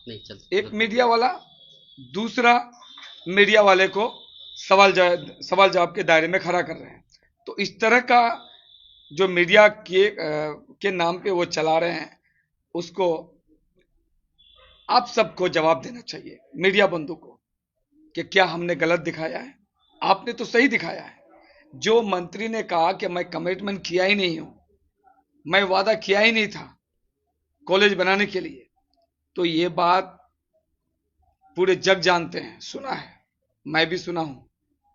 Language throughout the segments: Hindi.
नहीं चल एक मीडिया वाला दूसरा मीडिया वाले को सवाल जवाब के दायरे में खड़ा कर रहे हैं। तो इस तरह का जो मीडिया के नाम पे वो चला रहे हैं, उसको आप सबको जवाब देना चाहिए, मीडिया बंधु को, कि क्या हमने गलत दिखाया है? आपने तो सही दिखाया है। जो मंत्री ने कहा कि मैं कमिटमेंट किया ही नहीं हूं, मैं वादा किया ही नहीं था कॉलेज बनाने के लिए, तो ये बात पूरे जग जानते हैं, सुना है, मैं भी सुना हूं।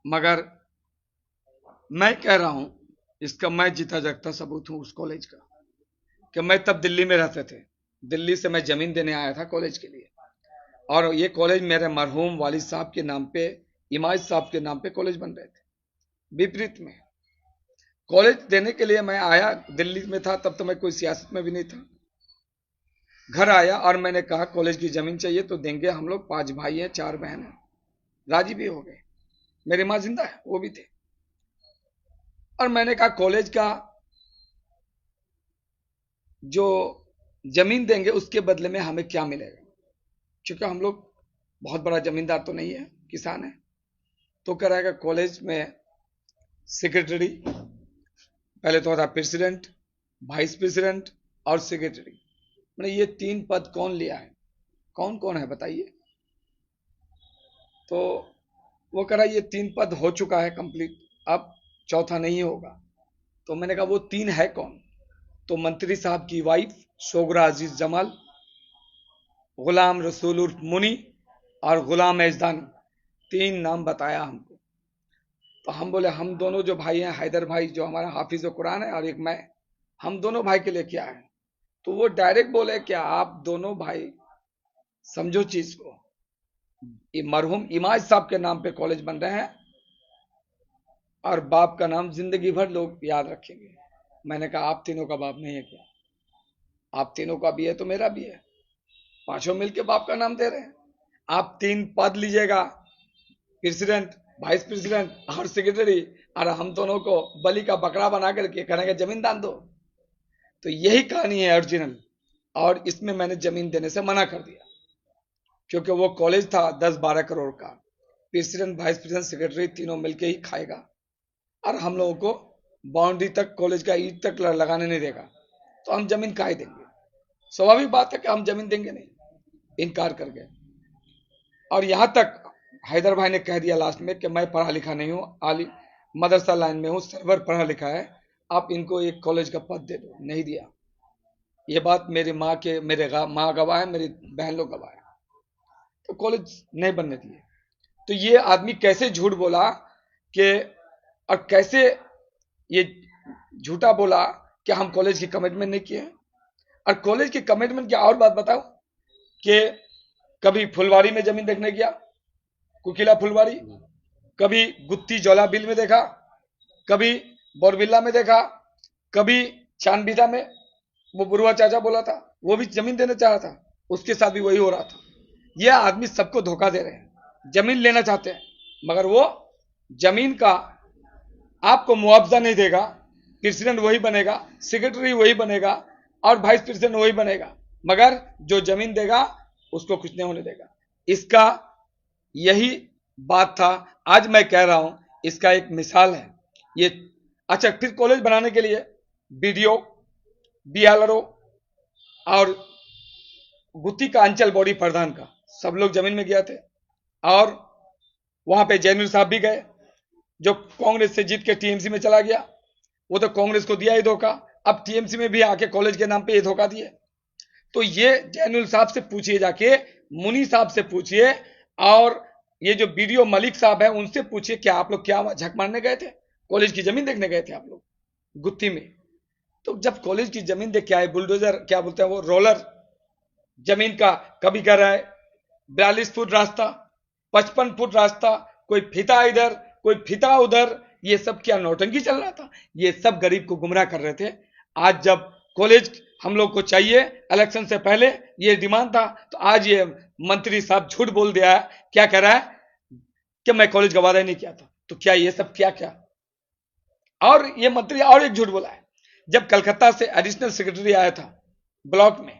मगर मैं कह रहा हूं, इसका मैं जीता जागता सबूत हूं उस कॉलेज का, कि मैं तब दिल्ली में रहते थे। दिल्ली से मैं जमीन देने आया था कॉलेज के लिए, और ये कॉलेज मेरे मरहूम वालिद साहब के नाम पे, इमाज साहब के नाम पे कॉलेज बन रहे थे। विपरीत में कॉलेज देने के लिए मैं आया, दिल्ली में था तब, तो मैं कोई सियासत में भी नहीं था। घर आया और मैंने कहा कॉलेज की जमीन चाहिए तो देंगे, हम लोग 5 भाई हैं 4 बहन हैं। राजी भी हो गए, मेरी माँ जिंदा है, वो भी थे। और मैंने कहा कॉलेज का जो जमीन देंगे उसके बदले में हमें क्या मिलेगा, क्योंकि हम लोग बहुत बड़ा जमींदार तो नहीं है, किसान है। तो कह रहा है कॉलेज में सेक्रेटरी, पहले तो था प्रेसिडेंट, वाइस प्रेसिडेंट और सेक्रेटरी, मैंने ये 3 पद कौन लिया है, कौन कौन है बताइए। तो वो कह रहा ये 3 पद हो चुका है कंप्लीट, अब चौथा नहीं होगा। तो मैंने कहा वो 3 है कौन? तो मंत्री साहब की वाइफ शोगरा अजीज जमाल, गुलाम रसूल उर्फ मुनी और गुलाम एजदानी, 3 नाम बताया हमको। तो हम बोले हम दोनों जो भाई हैं, हैदर भाई जो हमारा हाफिज कुरान है और एक मैं, हम दोनों भाई के लिए क्या है? तो वो डायरेक्ट बोले क्या आप दोनों भाई समझो चीज को, ये मरहूम इमाज साहब के नाम पे कॉलेज बन रहे हैं और बाप का नाम जिंदगी भर लोग याद रखेंगे। मैंने कहा आप तीनों का बाप नहीं है क्या? आप तीनों का भी है तो मेरा भी है, पांचों मिलके बाप का नाम दे रहे हैं। आप 3 पद लीजिएगा, प्रेसिडेंट, वाइस प्रेसिडेंट और सेक्रेटरी, और हम दोनों को बलि का बकरा बना करके कहेंगे जमीन दान दो। तो यही कहानी है ओरिजिनल, और इसमें मैंने जमीन देने से मना कर दिया, क्योंकि वो कॉलेज था 10-12 करोड़ का, प्रेसिडेंट वाइस प्रेसिडेंट सेक्रेटरी तीनों मिलके ही खाएगा, और हम लोगों को बाउंड्री तक, कॉलेज का ईंट तक लगाने नहीं देगा। तो हम जमीन काहे देंगे? स्वाभाविक बात है कि हम जमीन देंगे नहीं, इनकार कर गए। और यहां तक हैदर भाई ने कह दिया लास्ट में कि मैं पढ़ा लिखा नहीं हूँ, आली मदरसा लाइन में हूँ, सर्वर पढ़ा लिखा है, आप इनको एक कॉलेज का पद दे दो। नहीं दिया। ये बात मेरी माँ के, माँ गवाह है, मेरी बहन लोग गवाह है। तो कॉलेज नहीं बनने दिए। तो ये आदमी कैसे झूठ बोला कि, और कैसे ये झूठा बोला कि हम कॉलेज की कमिटमेंट नहीं किए। और कॉलेज की कमिटमेंट की और बात बताओ, कि कभी फुलवारी में जमीन देखने गया, कुकिला फुलवारी, कभी गुत्ती जौला बिल में देखा, कभी बोरबिल्ला में देखा, कभी चांदबिदा में वो बुरुआ चाचा बोला था, वो भी जमीन देना चाहा था, उसके साथ भी वही हो रहा था। ये आदमी सबको धोखा दे रहे हैं, जमीन लेना चाहते हैं मगर वो जमीन का आपको मुआवजा नहीं देगा। प्रेसिडेंट वही बनेगा, सेक्रेटरी वही बनेगा और वाइस प्रेसिडेंट वही बनेगा, मगर जो जमीन देगा उसको कुछ नहीं होने देगा। इसका यही बात था। आज मैं कह रहा हूं, इसका एक मिसाल है ये। अच्छा, फिर कॉलेज बनाने के लिए बीडीओ, बीएलआरओ और गुत्ती का अंचल बॉडी प्रधान का सब लोग जमीन में गए थे, और वहां पे जैनुल साहब भी गए, जो कांग्रेस से जीत के टीएमसी में चला गया। वो तो कांग्रेस को दिया ही धोखा, अब टीएमसी में भी आके कॉलेज के नाम पे ये धोखा दिए। तो ये जैनुल साहब से पूछिए जाके, मुनी साहब से पूछिए, और ये जो बीडीओ मलिक साहब है उनसे पूछिए, क्या आप लोग क्या झक मारने गए थे? कॉलेज की जमीन देखने गए थे आप लोग गुत्ती में? तो जब कॉलेज की जमीन देख के आए, बुलडोजर क्या बोलते हैं वो, रोलर जमीन का, कभी कह रहा है 42 फुट रास्ता, 55 फुट रास्ता, कोई फीता इधर कोई फीता उधर, ये सब क्या नौटंकी चल रहा था? ये सब गरीब को गुमराह कर रहे थे। आज जब कॉलेज हम लोग को चाहिए, इलेक्शन से पहले ये डिमांड था, तो आज ये मंत्री साहब झूठ बोल दिया है। क्या कह रहा है कि मैं कॉलेज का वादा ही नहीं किया था। तो क्या ये सब क्या क्या? और ये मंत्री और एक झूठ बोला है, जब कलकत्ता से एडिशनल सेक्रेटरी आया था ब्लॉक में,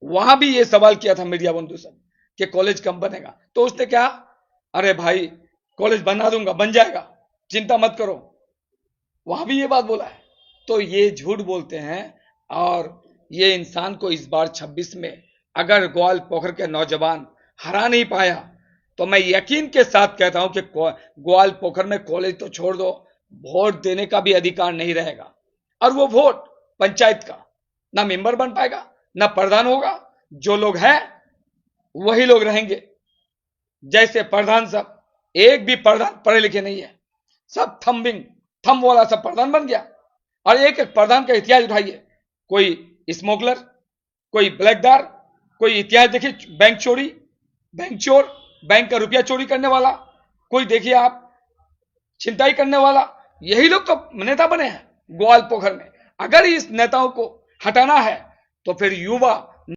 वहां भी ये सवाल किया था मीडिया बंधु से कि कॉलेज कब बनेगा, तो उसने क्या, अरे भाई कॉलेज बना दूंगा, बन जाएगा, चिंता मत करो। वहां भी ये बात बोला है। तो ये झूठ बोलते हैं। और ये इंसान को इस बार 26 में अगर ग्वाल पोखर के नौजवान हरा नहीं पाया, तो मैं यकीन के साथ कहता हूं कि ग्वाल पोखर में कॉलेज तो छोड़ दो, वोट देने का भी अधिकार नहीं रहेगा। और वो वोट पंचायत का, ना मेंबर बन पाएगा, ना प्रधान होगा। जो लोग हैं वही लोग रहेंगे। जैसे प्रधान साहब, एक भी प्रधान पढ़े लिखे नहीं है, सब थम वाला सब प्रधान बन गया। और एक एक प्रधान का इतिहास उठाइए, कोई स्मोगलर, कोई ब्लैकदार, कोई इतिहास देखिए, बैंक चोरी, बैंक चोर, बैंक का रुपया चोरी करने वाला, कोई देखिए आप छिनताई करने वाला, यही लोग तो नेता बने हैं ग्वाल पोखर में। अगर इस नेताओं को हटाना है तो फिर युवा